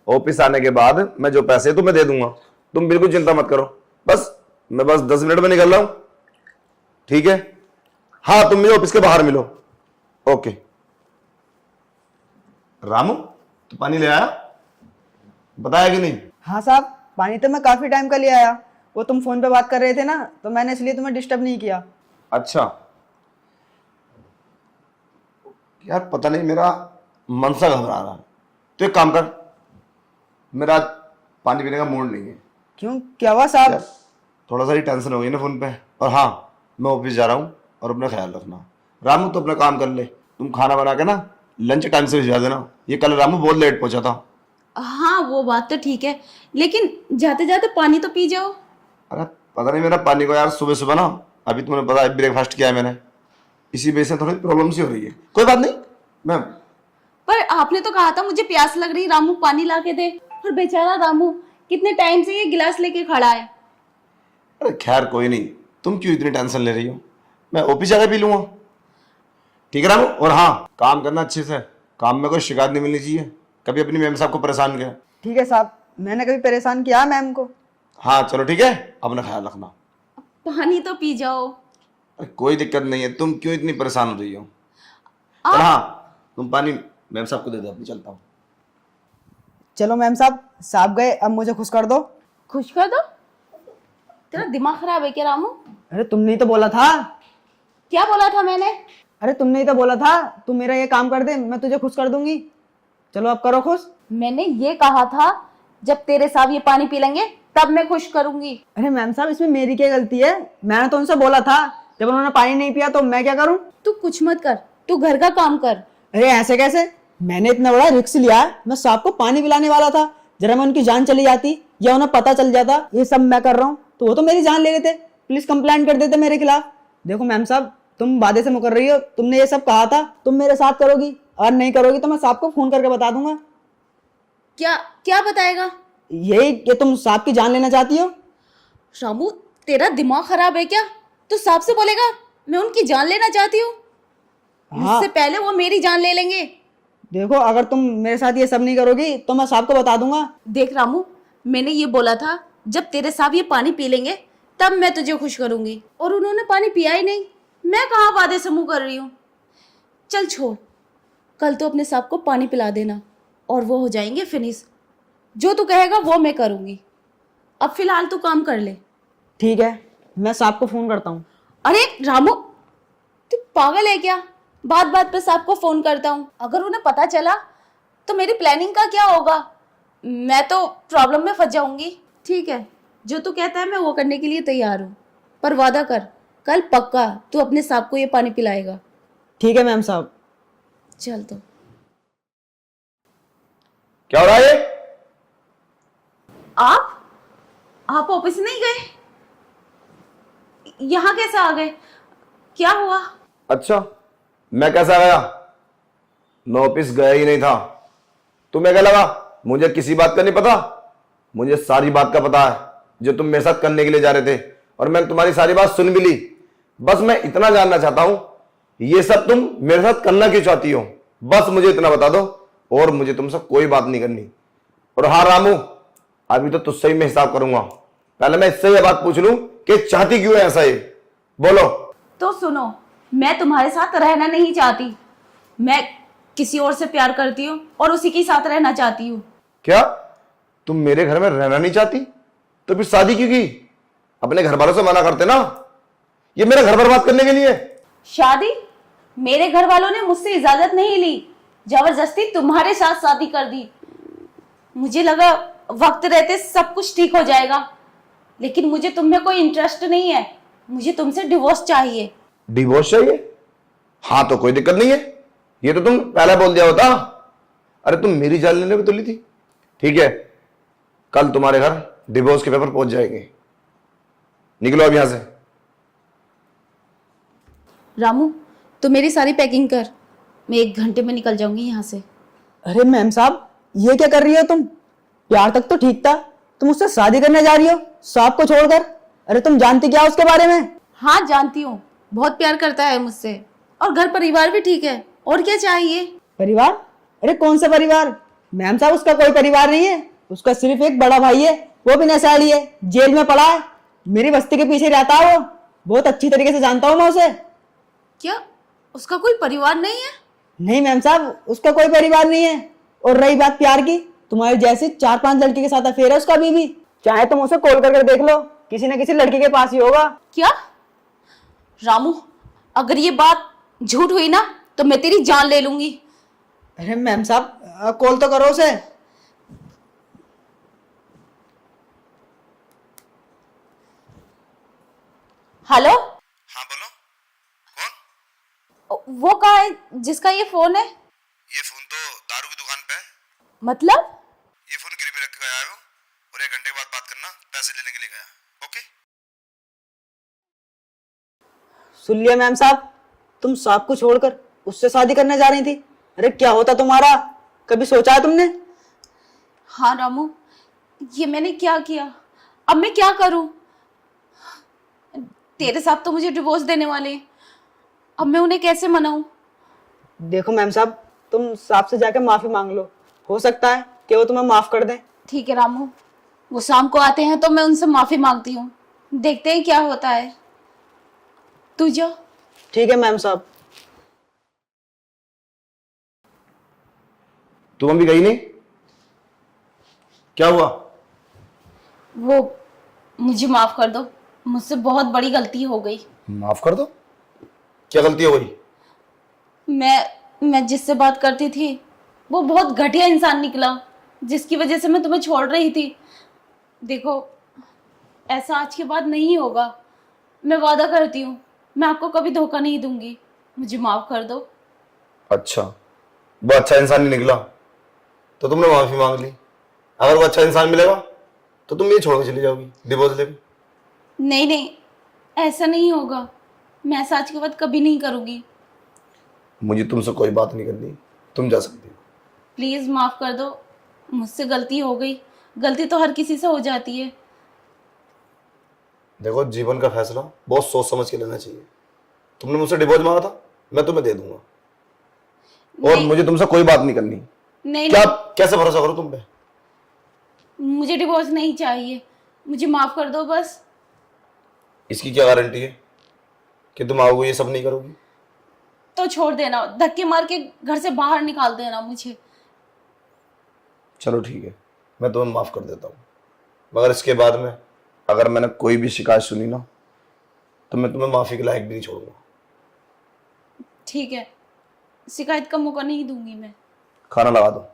Office आने के बाद मैं जो पैसे तुम्हें दे दूंगा, तुम बिल्कुल चिंता मत करो। मैं बस 10 मिनट में निकल रहा हूं, ठीक है? हाँ, तुम मुझे ऑफिस के बाहर मिलो। ओके। रामू, तू पानी ले आया? बताया कि नहीं? हाँ साहब, पानी तो मैं काफी टाइम का ले आया। वो तुम फोन पे बात कर रहे थे ना, तो मैंने इसलिए तुम्हें डिस्टर्ब नहीं किया। अच्छा यार, पता नहीं मेरा मन सा घबरा रहा है। तो एक काम कर, मेरा आज पानी पीने का मूड नहीं है। क्यों, क्या हुआ साहब? यार थोड़ा सा ही टेंशन हो गई ना फोन पे। और हाँ, मैं ऑफिस जा रहा हूँ और अपना ख्याल रखना। रामू तो अपना काम कर ले, तुम खाना बना के ना लंच टाइम से भिजवा देना। ये कल रामू बहुत लेट पहुंचा था। हाँ वो बात तो ठीक है, लेकिन जाते जाते पानी तो पी जाओ। अरे पता नहीं मेरा पानी को यार, सुबह सुबह ना, अभी तुम्हें पता है ब्रेकफास्ट किया है मैंने, इसी वजह से थोड़ी प्रॉब्लम सी हो रही है। कोई बात नहीं, मैं पर आपने तो कहा था मुझे प्यास लग रही, रामू पानी ला के दे। और बेचारा रामू कितने टाइम से ये गिलास लेके खड़ा है। अरे खैर कोई नहीं, तुम क्यों इतनी टेंशन ले रही हो? मैं ऑफिस जाकर पी लूंगा, ठीक है रामू? और हाँ, काम करना अच्छे से, काम में कोई शिकायत नहीं मिलनी चाहिए। कभी अपनी मैम साहब को परेशान किया? ठीक है साहब, मैंने कभी परेशान किया मैम को? हाँ चलो ठीक है, अपना ख्याल रखना। पानी तो पी जाओ। अरे कोई दिक्कत नहीं है, तुम क्यों इतनी परेशान हो रही हो? और हाँ, तुम पानी मैम साहब को दे दो, अभी चलता हूँ। चलो मैम साहब गए, अब मुझे खुश कर दो। खुश कर दो? तेरा दिमाग खराब है क्या रामू? अरे तुमने ही तो बोला था। क्या बोला था मैंने? अरे तुमने ही तो बोला था, तू मेरा ये काम कर दे, मैं तुझे खुश कर दूंगी। चलो अब करो खुश। मैंने ये कहा था जब तेरे साहब ये पानी पी लेंगे तब मैं खुश करूंगी। अरे मैम साहब, इसमें मेरी क्या गलती है? मैंने तो उनसे बोला था, जब उन्होंने पानी नहीं पिया तो मैं क्या करूं? तू कुछ मत कर, तू घर का काम कर। अरे ऐसे कैसे? मैंने इतना बड़ा रिस्क लिया, मैं साहब को पानी पिलाने वाला था। जरा मैं उनकी जान चली जाती या उन्हें पता चल जाता ये सब मैं कर रहा हूँ, तो वो तो मेरी जान ले लेते, पुलिस कंप्लेंट कर देते मेरे खिलाफ। देखो मैम साहब, तुम वादे से मुकर रही हो, तुमने ये सब कहा था, तुम मेरे साथ करोगी, और नहीं करोगी तो मैं साहब को फोन करके बता दूंगा। क्या क्या बताएगा? यही कि तुम साहब की जान लेना चाहती हो। रामू, तेरा दिमाग खराब है क्या? तू साहब से बोलेगा मैं उनकी जान लेना चाहती हूँ? हाँ। इससे पहले वो मेरी जान ले लेंगे। देखो, अगर तुम मेरे साथ ये सब नहीं करोगी तो मैं साहब को बता दूंगा। देख रामू, मैंने ये बोला था जब तेरे साहब ये पानी पी लेंगे तब मैं तुझे खुश करूंगी, और उन्होंने पानी पिया ही नहीं। मैं कहाँ वादे से मुँह कर रही हूँ। चल छोड़, कल तो अपने साहब को पानी पिला देना और वो हो जाएंगे फिनिश। जो तू कहेगा वो मैं करूंगी। अब फिलहाल तू काम कर ले। ठीक है, मैं साहब को फोन करता हूँ। अरे रामू, तू पागल है क्या? बात बात पे साहब को फोन करता हूँ, अगर उन्हें पता चला तो मेरी प्लानिंग का क्या होगा? मैं तो प्रॉब्लम में फंस जाऊंगी। ठीक है, जो तू कहता है मैं वो करने के लिए तैयार हूँ, पर वादा कर कल पक्का तू अपने साहब को ये पानी पिलाएगा। ठीक है मैम साहब। चल तो। क्या हो रहा है? आप ऑफिस नहीं गए? यहाँ कैसे आ गए? क्या हुआ? अच्छा, मैं कैसा गया? मैं ऑफिस गया ही नहीं था। तुम्हें क्या लगा मुझे किसी बात का नहीं पता? मुझे सारी बात का पता है जो तुम मेरे साथ करने के लिए जा रहे थे, और मैंने तुम्हारी सारी बात सुन भी ली। बस मैं इतना जानना चाहता हूं, ये सब तुम मेरे साथ करना क्यों चाहती हो? बस मुझे इतना बता दो, और मुझे तुमसे कोई बात नहीं करनी। और हाँ रामू, अभी तो तुझसे ही मैं हिसाब करूंगा। पहले मैं इससे ये बात पूछ लूं कि चाहती क्यों है ऐसा? ये बोलो। तो सुनो, मैं तुम्हारे साथ रहना नहीं चाहती। मैं किसी और से प्यार करती हूँ और उसी के साथ रहना चाहती हूँ। क्या तुम मेरे घर में रहना नहीं चाहती? तो फिर शादी क्यों की? अपने घर वालों से मना करते ना, ये मेरा घर बर्बाद करने के लिए। शादी? मेरे घर वालों ने मुझसे इजाजत नहीं ली, जबरदस्ती तुम्हारे साथ शादी कर दी। मुझे लगा वक्त रहते सब कुछ ठीक हो जाएगा, लेकिन मुझे तुम में कोई इंटरेस्ट नहीं है। मुझे तुमसे डिवोर्स चाहिए। डिवोर्स चाहिए? हाँ तो कोई दिक्कत नहीं है, ये तो तुम पहले बोल दिया होता। अरे तुम मेरी जान लेने पे तुली थी। ठीक है, कल तुम्हारे घर डिवोर्स के पेपर पहुंच जाएंगे। निकलो अब यहां से। रामू, तो मेरी सारी पैकिंग कर, मैं 1 घंटे में निकल जाऊंगी यहाँ से। अरे मैम साहब, ये क्या कर रही हो तुम? प्यार तक तो ठीक था, तुम उससे शादी करने जा रही हो साहब को छोड़कर। अरे तुम जानती क्या उसके बारे में? हाँ जानती हूँ, बहुत प्यार करता है मुझसे, और घर परिवार भी ठीक है। और क्या चाहिए? परिवार? अरे कौन सा परिवार? मैम साहब उसका कोई परिवार नहीं है, उसका सिर्फ एक बड़ा भाई है, वो भी नशेड़ी है, जेल में पड़ा है, मेरी बस्ती के पीछे रहता है। वो बहुत अच्छी तरीके से जानता हूँ मैं उसे। क्या उसका कोई परिवार नहीं है? नहीं मैम साहब, उसका कोई परिवार नहीं है। और रही बात प्यार की, तुम्हारी जैसी 4-5 लड़की के साथ अफेयर है उसका अभी भी। चाहे तुम उसे कॉल करके देख लो, किसी न किसी लड़की के पास ही होगा। क्या रामू, अगर ये बात झूठ हुई ना तो मैं तेरी जान ले लूंगी। अरे मैम साहब कॉल तो करो उसे। हेलो, हाँ बोलो, कौन? वो कहाँ है जिसका ये फोन है? ये फोन तो दारू की दुकान पे है। मतलब? ये फोन गिरवी रख के आया हो और 1 घंटे के बाद बात करना, पैसे लेने के लिए गया। ओके? सुन लिया मैम साहब, तुम साहब को छोड़कर उससे शादी करने जा रही थी। अरे क्या होता तुम्हारा, कभी सोचा है तुमने? हाँ रामू, ये मैंने क्या किया? अब मैं क्या करूं? तेरे साथ तो मुझे डिवोर्स देने वाले हैं। अब मैं उन्हें कैसे मनाऊं? देखो मैम साहब, तुम साहब से जाकर माफी मांग लो, हो सकता है कि वो तुम्हें माफ कर दें। ठीक है रामू, वो शाम को आते हैं तो मैं उनसे माफी मांगती हूँ, देखते हैं क्या होता है। तू जा। ठीक है मैम साहब। तुम अभी गई नहीं? क्या हुआ? वो मुझे माफ कर दो, मुझसे बहुत बड़ी गलती हो गई। माफ कर दो? क्या गलती हो गई? मैं जिससे बात करती थी वो बहुत घटिया इंसान निकला, जिसकी वजह से मैं तुम्हें छोड़ रही थी। देखो, ऐसा आज के बाद नहीं होगा, मैं वादा करती हूँ, मैं आपको कभी धोखा नहीं दूंगी। मुझे माफ कर दो। अच्छा, वो अच्छा इंसान नहीं निकला तो तुमने माफी मांग ली। अगर वो अच्छा इंसान मिलेगा तो तुम ये छोड़ के चली जाओगी डिवोर्स लेके? नहीं नहीं, ऐसा नहीं होगा, मैं ऐसा आज के बाद कभी नहीं करूँगी। मुझे तुमसे कोई बात नहीं करनी, तुम जा सकती हो। प्लीज़ माफ़ कर दो, मुझसे गलती हो गई। गलती तो हर किसी से हो जाती है। देखो, जीवन का फैसला बहुत सोच समझ के लेना चाहिए। तुमने मुझसे डिवोर्स मांगा था, मैं तुम्हें दे दूंगा। और नहीं, मुझे तुमसे कोई बात नहीं करनी। नहीं क्या नहीं, कैसे भरोसा करूं तुम पे? मुझे डिवोर्स नहीं चाहिए, मुझे माफ़ कर दो बस। इसकी क्या गारंटी है कि तुम आओगे ये सब नहीं करोगी? तो छोड़ देना, धक्के मार के घर से बाहर निकाल देना मुझे। चलो ठीक है, मैं तुम्हें माफ कर देता हूँ, मगर इसके बाद में अगर मैंने कोई भी शिकायत सुनी ना तो मैं तुम्हें माफी के लायक भी नहीं छोड़ूंगा। ठीक है, शिकायत का मौका नहीं दूंगी मैं। खाना लगा दो।